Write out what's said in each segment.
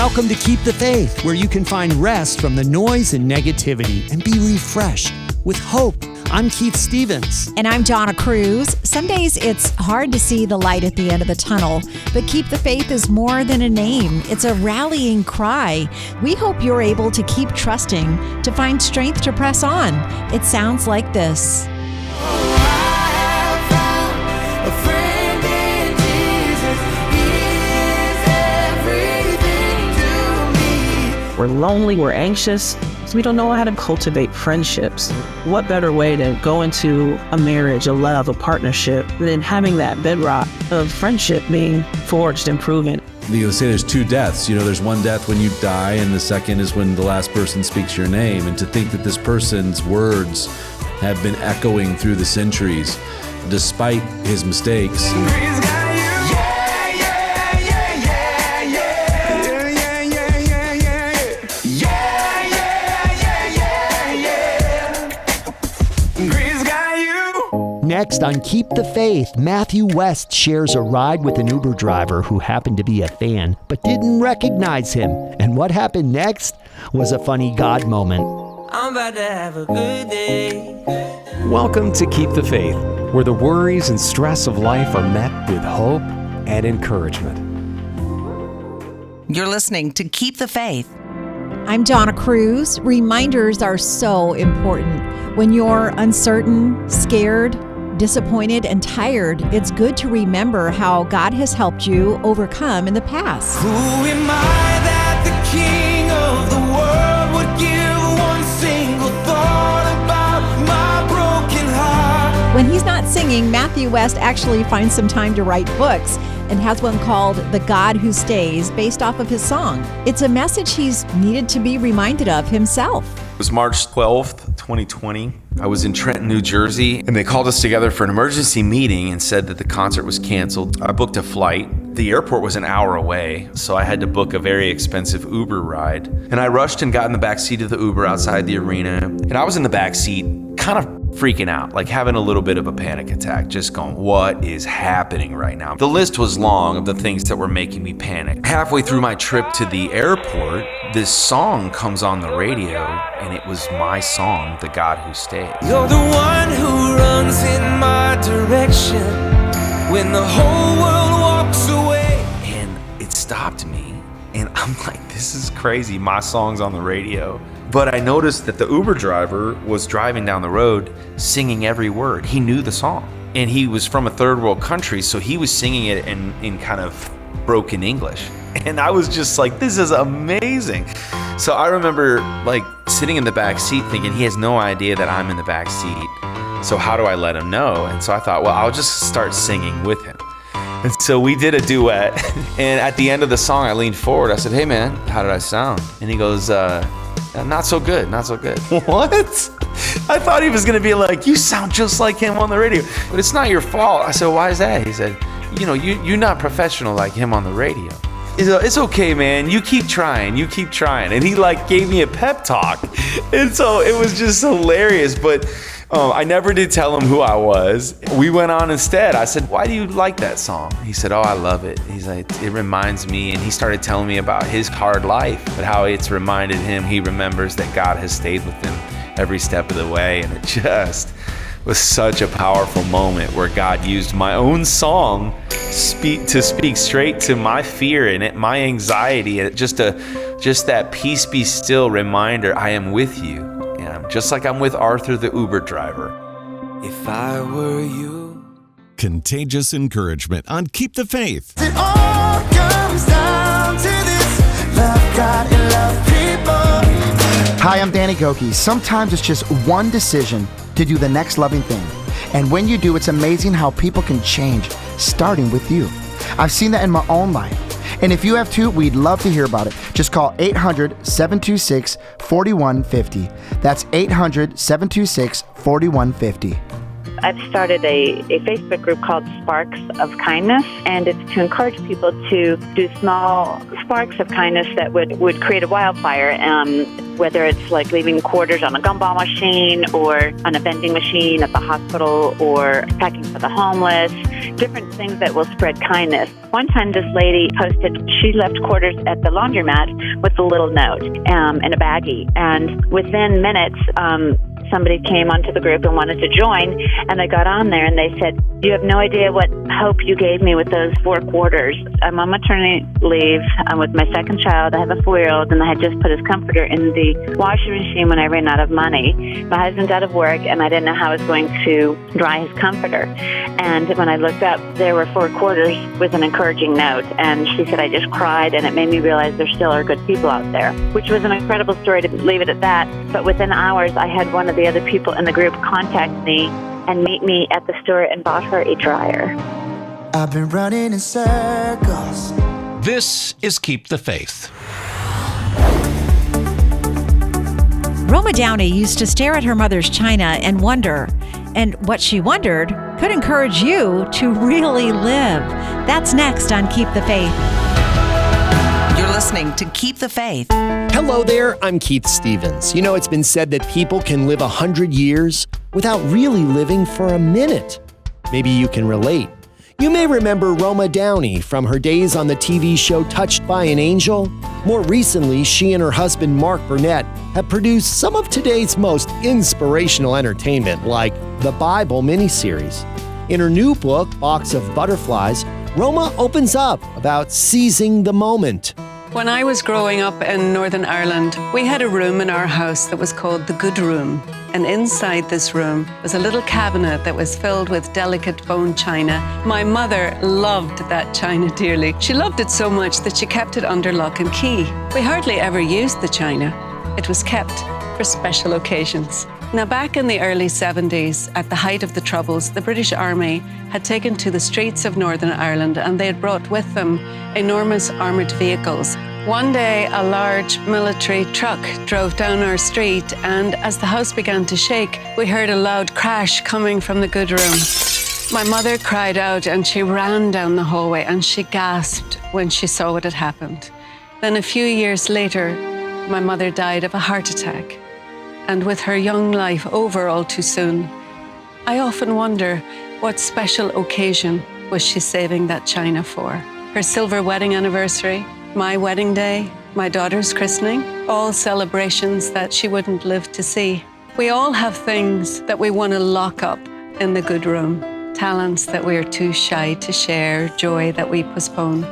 Welcome to Keep the Faith, where you can find rest from the noise and negativity and be refreshed with hope. I'm Keith Stevens. And I'm Donna Cruz. Some days it's hard to see the light at the end of the tunnel, but Keep the Faith is more than a name. It's a rallying cry. We hope you're able to keep trusting, to find strength to press on. It sounds like this. We're lonely, we're anxious, so we don't know how to cultivate friendships. What better way to go into a marriage, a love, a partnership, than having that bedrock of friendship being forged and proven? You say there's two deaths. There's one death when you die, and the second is when the last person speaks your name. And to think that this person's words have been echoing through the centuries, despite his mistakes. Next on Keep the Faith, Matthew West shares a ride with an Uber driver who happened to be a fan but didn't recognize him. And what happened next was a funny God moment. I'm about to have a good day. Welcome to Keep the Faith, where the worries and stress of life are met with hope and encouragement. You're listening to Keep the Faith. I'm Donna Cruz. Reminders are so important. When you're uncertain, scared, disappointed, and tired, it's good to remember how God has helped you overcome in the past. Who am I that the King of the world would give one single thought about my broken heart? When he's not singing, Matthew West actually finds some time to write books and has one called The God Who Stays, based off of his song. It's a message he's needed to be reminded of himself. It was March 12th, 2020. I was in Trenton, New Jersey, and they called us together for an emergency meeting and said that the concert was canceled. I booked a flight. The airport was an hour away, so I had to book a very expensive Uber ride. And I rushed and got in the back seat of the Uber outside the arena. And I was in the back seat, kind of freaking out, like having a little bit of a panic attack, just going, what is happening right now? The list was long of the things that were making me panic. Halfway through my trip to the airport, this song comes on the radio, and it was my song, The God Who Stays. You're the one who runs in my direction when the whole world walks away. And it stopped me, and I'm like, this is crazy. My song's on the radio. But I noticed that the Uber driver was driving down the road singing every word. He knew the song. And he was from a third world country, so he was singing it in kind of broken English. And I was just like, this is amazing. So I remember like sitting in the back seat thinking he has no idea that I'm in the back seat. So how do I let him know? And so I thought, well, I'll just start singing with him. And so we did a duet. And at the end of the song, I leaned forward. I said, hey man, how did I sound? And he goes, not so good, not so good. What? I thought he was gonna be like, you sound just like him on the radio. But it's not your fault. I said, why is that? He said, you're not professional like him on the radio. It's okay, man. You keep trying. And he like gave me a pep talk. And so it was just hilarious. But I never did tell him who I was. We went on instead. I said, why do you like that song? He said, oh, I love it. He's like, it reminds me. And he started telling me about his hard life, but how it's reminded him. He remembers that God has stayed with him every step of the way. And it just was such a powerful moment where God used my own song to speak straight to my fear and my anxiety, and just that peace be still reminder, I am with you. And just like I'm with Arthur the Uber driver. If I were you. Contagious encouragement on Keep the Faith. It all comes down to this: love God and love people. Hi, I'm Danny Goki. Sometimes it's just one decision to do the next loving thing. And when you do, it's amazing how people can change, starting with you. I've seen that in my own life. And if you have too, we'd love to hear about it. Just call 800-726-4150. That's 800-726-4150. I've started a Facebook group called Sparks of Kindness, and it's to encourage people to do small sparks of kindness that would create a wildfire, whether it's like leaving quarters on a gumball machine or on a vending machine at the hospital or packing for the homeless, different things that will spread kindness. One time this lady posted she left quarters at the laundromat with a little note in a baggie, and within minutes, somebody came onto the group and wanted to join, and I got on there and they said, "You have no idea what hope you gave me with those 4 quarters. I'm on maternity leave. I'm with my second child. I have a 4-year-old, and I had just put his comforter in the washing machine when I ran out of money. My husband's out of work, and I didn't know how I was going to dry his comforter. And when I looked up, there were 4 quarters with an encouraging note." And she said, "I just cried, and it made me realize there still are good people out there," which was an incredible story, to leave it at that. But within hours, I had one of the other people in the group contact me and meet me at the store and bought her a dryer. I've been running in circles. This is Keep the Faith. Roma Downey used to stare at her mother's china and wonder, and what she wondered could encourage you to really live. That's next on Keep the Faith. You're listening to Keep the Faith. Hello there, I'm Keith Stevens. You know, it's been said that people can live 100 years without really living for a minute. Maybe you can relate. You may remember Roma Downey from her days on the TV show Touched by an Angel. More recently, she and her husband Mark Burnett have produced some of today's most inspirational entertainment, like the Bible miniseries. In her new book, Box of Butterflies, Roma opens up about seizing the moment. When I was growing up in Northern Ireland, we had a room in our house that was called the Good Room. And inside this room was a little cabinet that was filled with delicate bone china. My mother loved that china dearly. She loved it so much that she kept it under lock and key. We hardly ever used the china. It was kept for special occasions. Now, back in the early 70s, at the height of the Troubles, the British Army had taken to the streets of Northern Ireland, and they had brought with them enormous armoured vehicles. One day, a large military truck drove down our street, and as the house began to shake, we heard a loud crash coming from the good room. My mother cried out, and she ran down the hallway, and she gasped when she saw what had happened. Then a few years later, my mother died of a heart attack. And with her young life over all too soon, I often wonder what special occasion was she saving that china for? Her silver wedding anniversary, my wedding day, my daughter's christening, all celebrations that she wouldn't live to see. We all have things that we want to lock up in the good room, talents that we are too shy to share, joy that we postpone,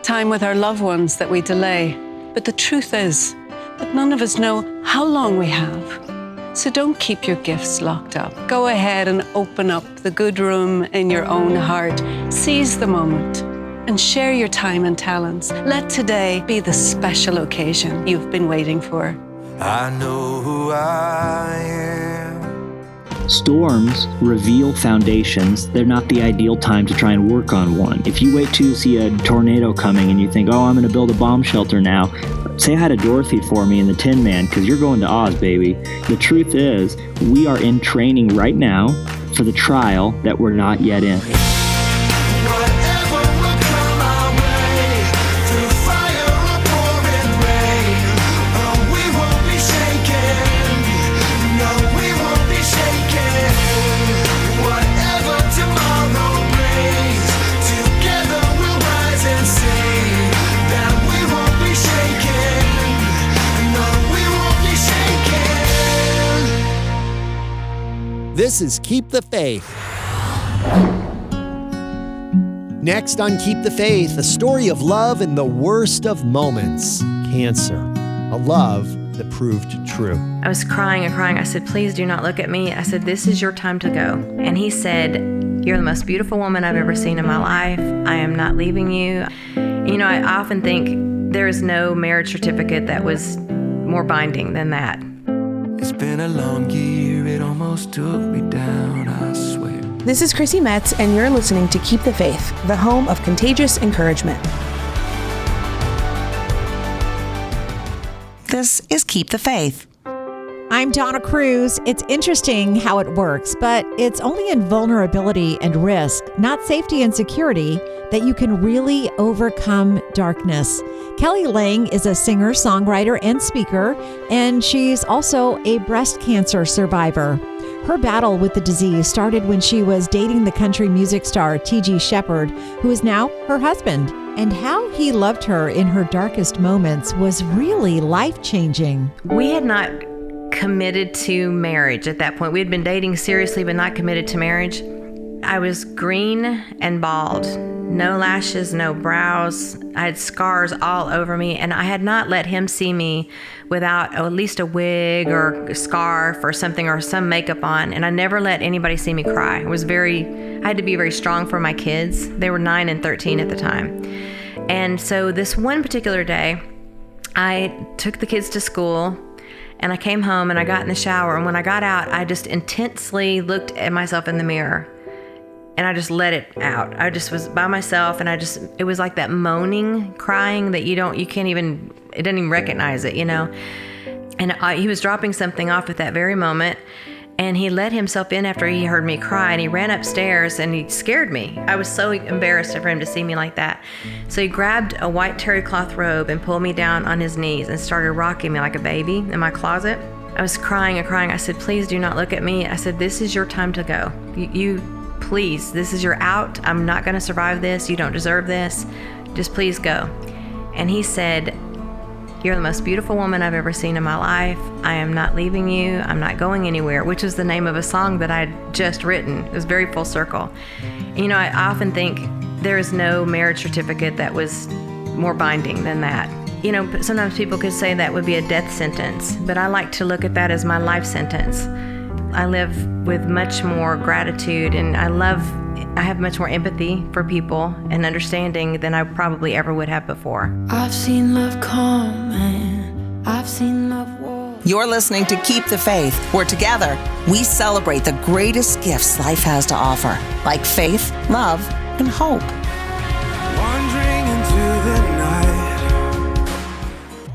time with our loved ones that we delay. But the truth is that none of us know how long we have. So don't keep your gifts locked up. Go ahead and open up the good room in your own heart. Seize the moment and share your time and talents. Let today be the special occasion you've been waiting for. I know who I am. Storms reveal foundations. They're not the ideal time to try and work on one. If you wait to see a tornado coming and you think, oh, I'm going to build a bomb shelter now, say hi to Dorothy for me in the Tin Man, because you're going to Oz, baby. The truth is, we are in training right now for the trial that we're not yet in. This is Keep the Faith. Next on Keep the Faith, a story of love in the worst of moments, cancer. A love that proved true. I was crying and crying. I said, please do not look at me. I said, this is your time to go. And he said, you're the most beautiful woman I've ever seen in my life. I am not leaving you. You know, I often think there is no marriage certificate that was more binding than that. It's been a long year, it almost took me down, I swear. This is Chrissy Metz, and you're listening to Keep the Faith, the home of contagious encouragement. This is Keep the Faith. I'm Donna Cruz. It's interesting how it works, but it's only in vulnerability and risk, not safety and security, that you can really overcome darkness. Kelly Lang is a singer, songwriter, and speaker, and she's also a breast cancer survivor. Her battle with the disease started when she was dating the country music star T.G. Shepherd, who is now her husband. And how he loved her in her darkest moments was really life-changing. We had not committed to marriage at that point. We had been dating seriously, but not committed to marriage. I was green and bald, no lashes, no brows. I had scars all over me, and I had not let him see me without at least a wig or a scarf or something or some makeup on. And I never let anybody see me cry. I had to be very strong for my kids. They were 9 and 13 at the time. And so this one particular day, I took the kids to school, and I came home and I got in the shower. And when I got out, I just intensely looked at myself in the mirror. And I just let it out. I just was by myself, and it was like that moaning, crying that it doesn't even recognize it, you know? And he was dropping something off at that very moment, and he let himself in after he heard me cry, and he ran upstairs, and he scared me. I was so embarrassed for him to see me like that. So he grabbed a white terry cloth robe and pulled me down on his knees and started rocking me like a baby in my closet. I was crying and crying. I said, please do not look at me. I said, this is your time to go. Please, this is your out. I'm not going to survive this. You don't deserve this. Just please go. And he said, you're the most beautiful woman I've ever seen in my life. I am not leaving you. I'm not going anywhere, which was the name of a song that I had just written. It was very full circle. You know, I often think there is no marriage certificate that was more binding than that. You know, sometimes people could say that would be a death sentence, but I like to look at that as my life sentence. I live with much more gratitude, and I have much more empathy for people and understanding than I probably ever would have before. I've seen love come and I've seen love walk. You're listening to Keep the Faith, where together we celebrate the greatest gifts life has to offer, like faith, love, and hope. Wandering into the night.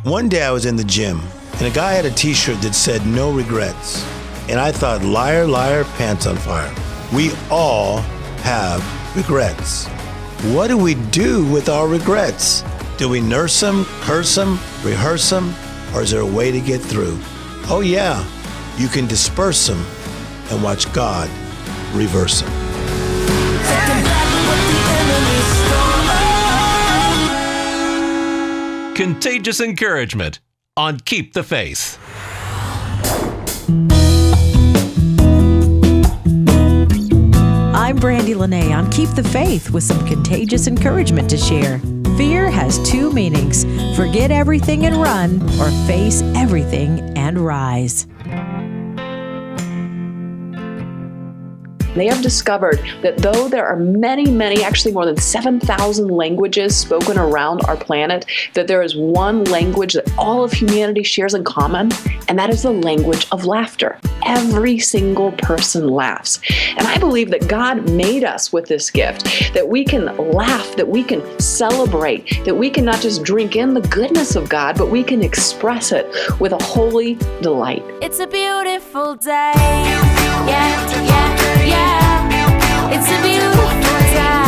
One day I was in the gym, and a guy had a t-shirt that said, no regrets. And I thought, liar, liar, pants on fire. We all have regrets. What do we do with our regrets? Do we nurse them, curse them, rehearse them, or is there a way to get through? Oh yeah, you can disperse them and watch God reverse them. Contagious encouragement on Keep the Faith. I'm Brandy Lene on Keep the Faith with some contagious encouragement to share. Fear has two meanings: forget everything and run, or face everything and rise. They have discovered that though there are many, actually more than 7,000 languages spoken around our planet, that there is one language that all of humanity shares in common, and that is the language of laughter. Every single person laughs. And I believe that God made us with this gift, that we can laugh, that we can celebrate, that we can not just drink in the goodness of God, but we can express it with a holy delight. It's a beautiful day. Yeah. It's a beautiful day.